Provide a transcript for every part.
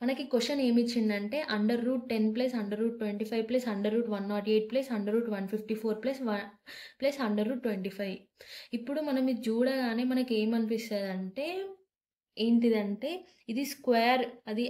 మనకి క్వెషన్ ఏమిచ్చిండంటే √10 plus √25 plus √108 plus √154 plus √25. ఇప్పుడు మనం ఇది చూడగానే మనకేమనిపిస్తదంటే ఏంటిదంటే ఇది స్క్వేర్ అది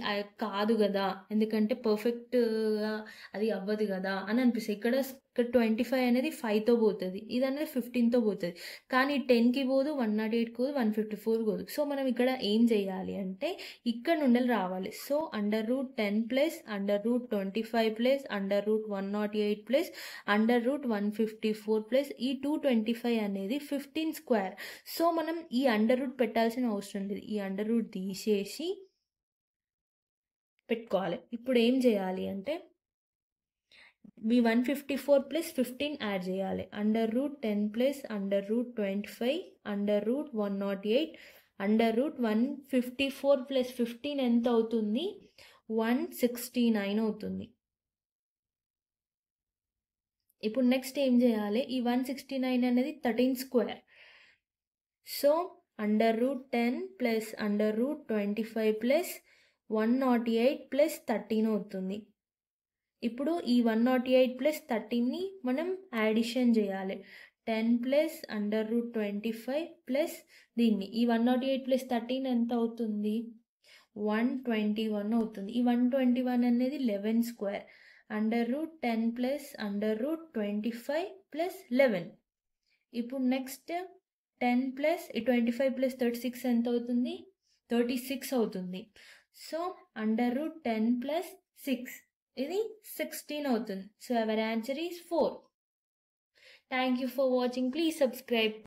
కాదు గదా! ఎందుకంటే పర్ఫెక్ట్‌గా అది అవ్వదు గదా! అని అనిపిస్తది. ఇక్కడ 25 అనేది 5తో పోతది. ఇదనేది 15తో పోతది. కానీ 10కి పోదు, 108కి పోదు, 154కి పోదు. సో, మనం ఇక్కడ ఏం చేయాలి అంటే ఇక్కడ నుండి రావాలి. So, √10 plus √25 plus √108 plus √154 plus ఈ 225 అనేది 15 స్క్వేర్. సో, మనం ఈ అండర్ రూట్ పెట్టాల్సిన అవసరం లేదు. ఈ అండర్ రూట్ తీసేసి పెట్టుకోవాలి. ఇప్పుడు ఏం చేయాలి అంటే ఈ 154 ప్లస్ 15 యాడ్ చేయాలి. √10 ప్లస్ √25 √108 √154 ప్లస్ 15 ఎంత అవుతుంది? 169 అవుతుంది. ఇప్పుడు నెక్స్ట్ ఏం చేయాలి? ఈ 169 అనేది 13 square. So, √10 plus √25 plus 108 plus 13 అవుతుంది. ఇప్పుడు ఈ 108 ప్లస్ 13ని మనం యాడిషన్ చేయాలి. 10 ప్లస్ √25 ప్లస్ దీన్ని. ఈ 108 ప్లస్ 13 ఎంత అవుతుంది? 121 అవుతుంది. ఈ 121 అనేది 11 స్క్వేర్. √10 plus √25 plus 11. ఇప్పుడు నెక్స్ట్ 10 ప్లస్ 25 ప్లస్ 36 ఎంత అవుతుంది? 36 అవుతుంది. సో, √10 ప్లస్ 6 ఇది 16 అవుతుంది. So, our answer is 4. Thank you for watching. Please subscribe.